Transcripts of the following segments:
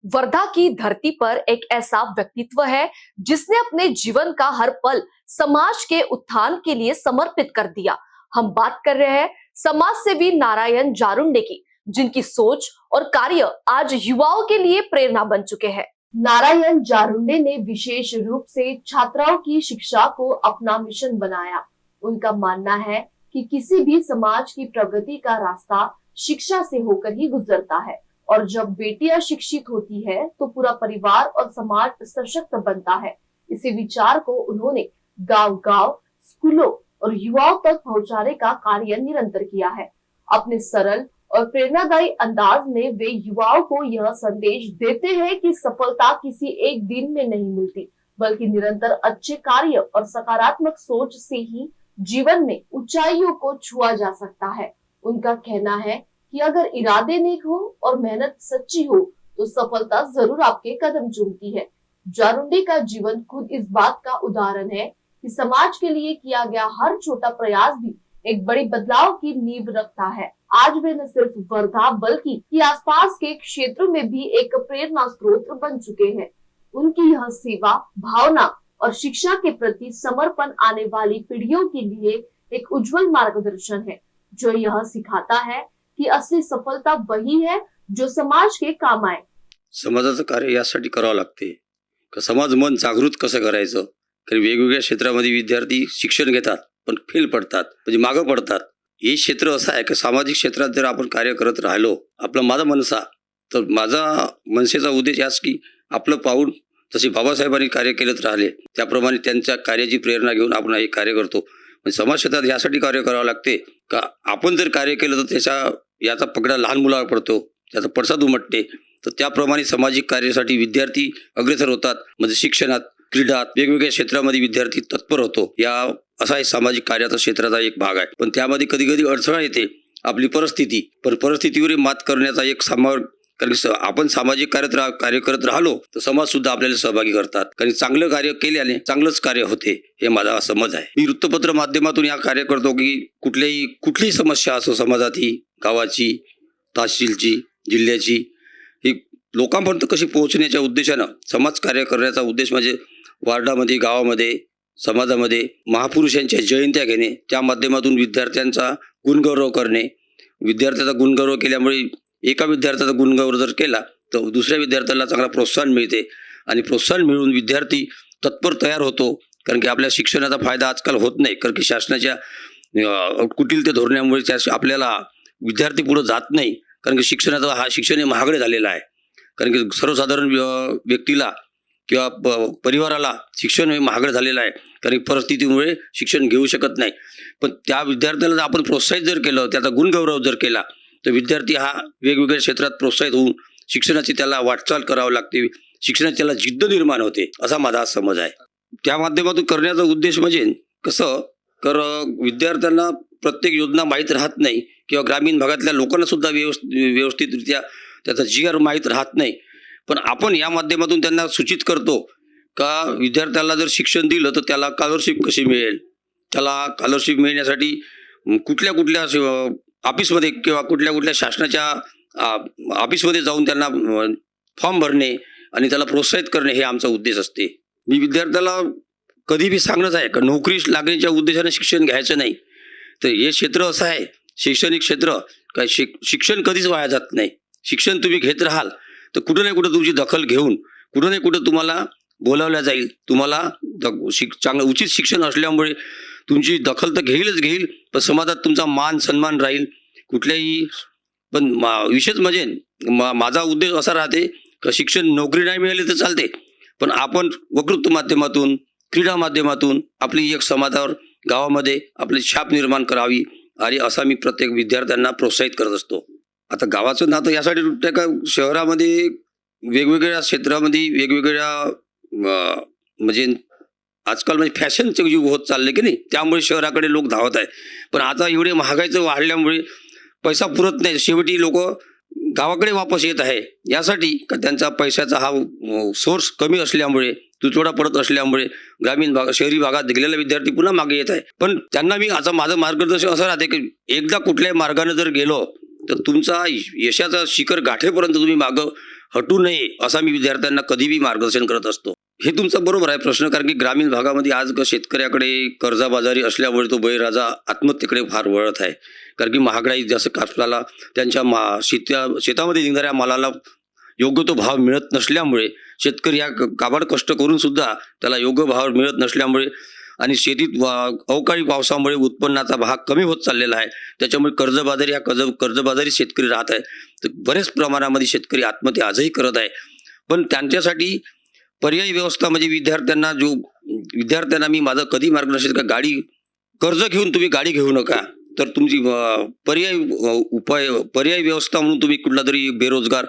वर्धा की धरती पर एक ऐसा व्यक्तित्व है जिसने अपने जीवन का हर पल समाज के उत्थान के लिए समर्पित कर दिया। हम बात कर रहे हैं समाज सेवी नारायण जारुंडे की, जिनकी सोच और कार्य आज युवाओं के लिए प्रेरणा बन चुके हैं। नारायण जारुंडे ने विशेष रूप से छात्राओं की शिक्षा को अपना मिशन बनाया। उनका मानना है कि किसी भी समाज की प्रगति का रास्ता शिक्षा से होकर ही गुजरता है, और जब बेटियां शिक्षित होती है तो पूरा परिवार और समाज सशक्त बनता है। इसी विचार को उन्होंने गांव-गांव, स्कूलों और युवाओं तक पहुंचाने का कार्य निरंतर किया है। अपने सरल और प्रेरणादायी अंदाज में वे युवाओं को यह संदेश देते हैं कि सफलता किसी एक दिन में नहीं मिलती, बल्कि निरंतर अच्छे कार्य और सकारात्मक सोच से ही जीवन में ऊंचाइयों को छुआ जा सकता है। उनका कहना है कि अगर इरादे नेक हो और मेहनत सच्ची हो तो सफलता जरूर आपके कदम चूमती है। जारुंडे का जीवन खुद इस बात का उदाहरण है कि समाज के लिए किया गया हर छोटा प्रयास भी एक बड़ी बदलाव की नींव रखता है। आज वे न सिर्फ वर्धा बल्कि आसपास के क्षेत्रों में भी एक प्रेरणा स्रोत बन चुके हैं। उनकी यह सेवा भावना और शिक्षा के प्रति समर्पण आने वाली पीढ़ियों के लिए एक उज्जवल मार्गदर्शन है, जो यह सिखाता है की असली सफलता वही है जो समाज के काम आए। समाजाचं कार्य यासाठी करावं लागते का समाज मन जागृत कसं करायचं, कारण वेगवेगळ्या क्षेत्रामध्ये विद्यार्थी शिक्षण घेतात पण फेल पडतात, म्हणजे मागं पडतात। हे क्षेत्र असं आहे की सामाजिक क्षेत्रात जर आपण कार्य करत राहिलो, आपला माझा मनसा, तर माझा मनसेचा उद्देश याच की आपलं पाऊल जसे बाबासाहेबांनी कार्य केलेत राहिले त्याप्रमाणे त्यांच्या कार्याची प्रेरणा घेऊन आपण हे कार्य करतो। म्हणजे समाज क्षेत्रात यासाठी कार्य करावं लागते का आपण जर कार्य केलं तर याचा पगडा लहान मुलावर पडतो, त्याचा पडसाद उमटते। तर त्याप्रमाणे सामाजिक कार्यासाठी विद्यार्थी अग्रेसर होतात, म्हणजे शिक्षणात, क्रीडात, वेगवेगळ्या क्षेत्रामध्ये विद्यार्थी तत्पर होतो। या असा एक सामाजिक कार्याचा क्षेत्राचा एक भाग आहे। पण त्यामध्ये कधी कधी अडचण येते, आपली परिस्थिती, पण परिस्थितीवर मात करण्याचा एक कारण आपण सामाजिक कार्य करत राहिलो तर समाज सुद्धा आपल्याला सहभागी करतात, कारण चांगलं कार्य केल्याने चांगलंच कार्य होते, हे माझा समज आहे। मी वृत्तपत्र माध्यमातून या कार्य करतो की कुठलीही समस्या असो समाजाची, गावाची, तहसीलची, जिल्ह्याची, ही लोकांपर्यंत कशी पोहोचण्याच्या उद्देशानं समाज कार्य करण्याचा उद्देश म्हणजे वार्डामध्ये, गावामध्ये, समाजामध्ये महापुरुषांच्या जयंत्या घेणे, त्या माध्यमातून विद्यार्थ्यांचा गुणगौरव करणे। विद्यार्थ्याचा गुणगौरव केल्यामुळे एका विद्यार्थ्याचा गुणगौरव जर केला तर दुसऱ्या विद्यार्थ्याला चांगला प्रोत्साहन मिळते, आणि प्रोत्साहन मिळून विद्यार्थी तत्पर तयार होतो। कारण की आपल्या शिक्षणाचा फायदा आजकाल होत नाही, कारण की शासनाच्या कुटिलते धोरणामुळे आपल्याला विद्यार्थी पुढे जात नाही, कारण की शिक्षण हे महागडे झालेलं आहे। कारण की सर्वसाधारण व्यक्तीला किंवा परिवाराला शिक्षण हे महागडे झालेलं आहे, कारण की परिस्थितीमुळे शिक्षण घेऊ शकत नाही। पण त्या विद्यार्थ्याला जर आपण प्रोत्साहित जर केलं, त्याचा गुणगौरव जर केला, तर विद्यार्थी हा वेगवेगळ्या क्षेत्रात प्रोत्साहित होऊन शिक्षणाची त्याला वाटचाल करावी लागते, शिक्षणाची त्याला जिद्द निर्माण होते, असा माझा समज आहे। त्या माध्यमातून करण्याचा उद्देश म्हणजे कसं, तर विद्यार्थ्यांना प्रत्येक योजना माहीत राहत नाही, किंवा ग्रामीण भागातल्या लोकांना सुद्धा व्यवस्थितरित्या त्याचा जीआर माहीत राहत नाही। पण आपण या माध्यमातून त्यांना सूचित करतो का विद्यार्थ्याला जर शिक्षण दिलं तर त्याला स्कॉलरशिप कशी मिळेल, त्याला स्कॉलरशिप मिळण्यासाठी कुठल्या ऑफिसमध्ये किंवा कुठल्या शासनाच्या ऑफिसमध्ये जाऊन त्यांना फॉर्म भरणे आणि त्याला प्रोत्साहित करणे, हे आमचा उद्देश असते। मी विद्यार्थ्याला कधी बी सांगणंच आहे का नोकरी लागण्याच्या उद्देशाने शिक्षण घ्यायचं नाही। तर हे क्षेत्र असं आहे, शैक्षणिक क्षेत्र, काय शिक्षण कधीच वाया जात नाही। शिक्षण तुम्ही घेत राहाल तर कुठं नाही कुठं तुमची दखल घेऊन कुठं नाही कुठं तुम्हाला बोलावलं जाईल। तुम्हाला चांगलं उचित शिक्षण असल्यामुळे तुमची दखल तर घेईल, पण समाजात तुमचा मान सन्मान राहील कुठल्याही। पण विशेष म्हणजे माझा उद्देश असा राहते का शिक्षण नोकरी नाही मिळाली तर चालते, पण आपण वक्तृत्व माध्यमातून, क्रीडा माध्यमातून आपली एक समाजावर, गावामध्ये आपली छाप निर्माण करावी, आणि असा मी प्रत्येक विद्यार्थ्यांना प्रोत्साहित करत असतो। आता गावाचं नातं यासाठी रुटतं का शहरामध्ये वेगवेगळ्या क्षेत्रामध्ये वेगवेगळ्या म्हणजे आजकाल म्हणजे फॅशनचं युग होत चालले की नाही, त्यामुळे शहराकडे लोक धावत आहे। पण आता एवढे महागाईचं वाढल्यामुळे पैसा पुरत नाही, शेवटी लोक गावाकडे वापस येत आहे। यासाठी का त्यांचा पैशाचा हा सोर्स कमी असल्यामुळे, तुटवडा पडत असल्यामुळे ग्रामीण भाग, शहरी भागात गेलेला विद्यार्थी पुन्हा मागे येत आहे। पण त्यांना मी आता माझं मार्गदर्शन असं राहते की एकदा कुठल्याही मार्गाने जर गेलो तर तुमचा यशाचा शिखर गाठेपर्यंत तुम्ही मागं हटू नये असा मी विद्यार्थ्यांना कधीही मार्गदर्शन करत असतो. हे तुमचं बरोबर आहे प्रश्न, कारण की ग्रामीण भागामध्ये आज शेतकऱ्याकडे कर्जाबाजारी असल्यामुळे तो बळीराजा आत्महत्येकडे फार वळत आहे. कारण की महागडाई जसं कापसाला त्यांच्या शेतामध्ये निघणाऱ्या मालाला योग्य तो भाव मिळत नसल्यामुळे शेतकरी या काबाड कष्ट करून सुद्धा त्याला योग्य भाव मिळत नसल्यामुळे आणि शेतीत अवकाळी पावसामुळे उत्पन्नाचा भाग कमी होत चाललेला आहे. त्याच्यामुळे कर्जबाजारी शेतकरी राहत आहे. तर बऱ्याच प्रमाणामध्ये शेतकरी आत्महत्या आजही करत आहे. पण त्यांच्यासाठी पर्यायी व्यवस्था म्हणजे विद्यार्थ्यांना मी माझं कधी मार्गदर्शन का कर्ज घेऊन तुम्ही गाडी घेऊ नका, तर तुमची पर्यायी व्यवस्था म्हणून तुम्ही कुठला तरी रोजगार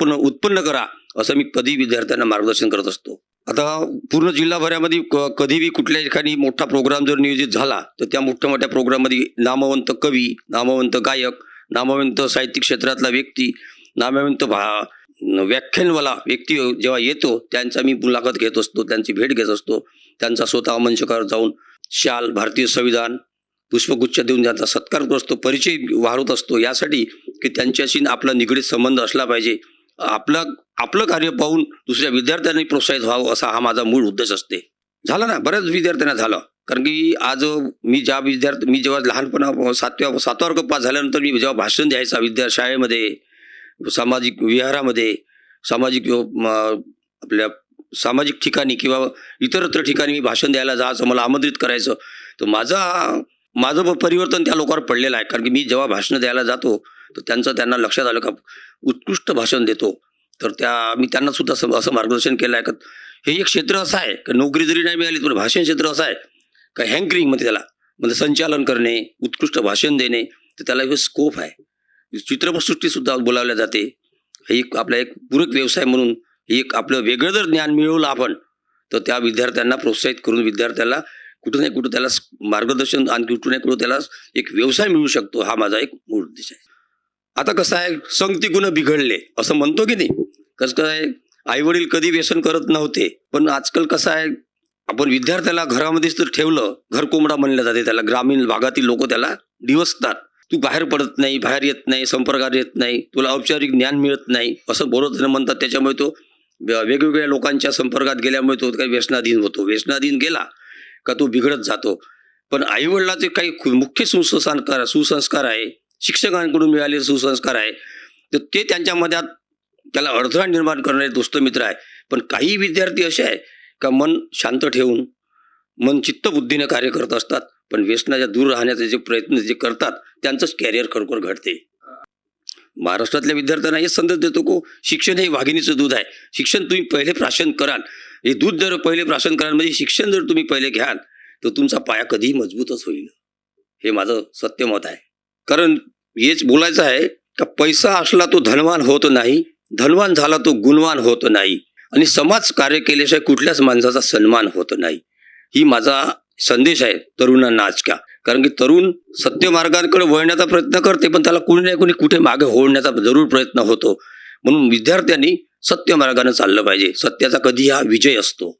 उत्पन्न करा, असं मी कधी विद्यार्थ्यांना मार्गदर्शन करत असतो. आता पूर्ण जिल्हाभरामध्ये कधीही कुठल्या ठिकाणी मोठा प्रोग्राम जर नियोजित झाला तर त्या मोठ्या प्रोग्राममध्ये नामवंत कवी, नामवंत गायक, नामवंत साहित्यिक क्षेत्रातला व्यक्ती, नामवंत व्याख्यानवाला व्यक्ती जेव्हा येतो त्यांचा मी मुलाखत घेत असतो, त्यांची भेट घेत असतो. त्यांचा स्वतः मंचकार जाऊन शाल, भारतीय संविधान, पुष्पगुच्छ देऊन त्यांचा सत्कार करत असतो, परिचय वाढवत असतो, यासाठी की त्यांच्याशी आपला निगडीत संबंध असला पाहिजे. आपलं कार्य पाहून दुसऱ्या विद्यार्थ्यांनी प्रोत्साहित व्हावं असा हा माझा मूळ उद्देश असते. झाला ना, बऱ्याच विद्यार्थ्यांना झालं. कारण की आज मी जेव्हा लहानपणा 7वा वर्ग पास झाल्यानंतर मी जेव्हा भाषण द्यायचा शाळेमध्ये, सामाजिक विहारामध्ये, आपल्या सामाजिक ठिकाणी किंवा इतरत्र ठिकाणी मी भाषण द्यायला जायचं, मला आमंत्रित करायचं. तर माझं परिवर्तन त्या लोकांवर पडलेलं आहे. कारण की मी जेव्हा भाषण द्यायला जातो तर त्यांना लक्षात आलं का उत्कृष्ट भाषण देतो. तर मी त्यांना सुद्धा असं मार्गदर्शन केलं आहे का हे एक क्षेत्र असं आहे का नोकरी जरी नाही मिळाली तर भाषण क्षेत्र असं आहे का हँकरिंग मध्ये म्हणजे संचालन करणे, उत्कृष्ट भाषण देणे, तर त्याला हे स्कोप आहे. चित्रपटसृष्टी सुद्धा बोलावल्या जाते. हे आपला एक पूरक व्यवसाय म्हणून एक आपलं वेगळं जर ज्ञान मिळवलं आपण तर त्या विद्यार्थ्यांना प्रोत्साहित करून विद्यार्थ्याला कुठं नाही कुठं त्याला मार्गदर्शन आणि कुठं नाही कुठं त्याला एक व्यवसाय मिळू शकतो, हा माझा एक मूळ उद्देश आहे. आता कसं आहे, संगती गुण बिघडले असं म्हणतो की नाही. कसं काय, आई वडील कधी व्यसन करत नव्हते, पण आजकाल कसं आहे, आपण विद्यार्थ्याला घरामध्येच तर ठेवलं, घर कोंबडा म्हणलं जाते त्याला. ग्रामीण भागातील लोक त्याला डिवसतात. तू बाहेर पडत नाही, बाहेर येत नाही, संपर्कात येत नाही, तुला औपचारिक ज्ञान मिळत नाही असं बोलत म्हणतात. त्याच्यामुळे तो वेगवेगळ्या लोकांच्या संपर्कात गेल्यामुळे तो काही व्यसनाधीन होतो. व्यसनाधीन गेला का तो बिघडत जातो. पण आई वडिलांचे काही मुख्य सुसंस्कार आहे, शिक्षकांकडून मिळालेले सुसंस्कार आहे, तर ते त्यांच्यामध्ये त्याला अडथळा निर्माण करणारे दोस्त मित्र आहे. पण काही विद्यार्थी असे आहे का मन शांत ठेवून मन चित्तबुद्धीने कार्य करत असतात, पण व्यसनाच्या दूर राहण्याचे जे प्रयत्न जे करतात त्यांचंच कॅरियर खरोखर घडते. महाराष्ट्रातल्या विद्यार्थ्यांना हे संदेश देतो को शिक्षण हे वाघिणीचं दूध आहे. शिक्षण तुम्ही पहिले प्राशन कराल, हे दूध जर पहिले प्राशन कराल म्हणजे शिक्षण जर तुम्ही पहिले घ्याल तर तुमचा पाया कधीही मजबूतच होईल. हे माझं सत्य मत आहे. कारण हेच बोलायचं आहे का पैसा असला तो धनवान होत नाही, धनवान झाला तो गुणवान होत नाही, आणि समाज कार्य केल्याशिवाय कुठल्याच माणसाचा सन्मान होत नाही. ही माझा संदेश आहे तरुणांना आजच्या. कारण की तरुण सत्य मार्गाकडे वळण्याचा प्रयत्न करते, पण त्याला कुणी नाही कुणी कुठे मागे होण्याचा जरूर प्रयत्न होतो. म्हणून विद्यार्थ्यांनी सत्य मार्गाने चाललं पाहिजे. सत्याचा कधी हा विजय असतो.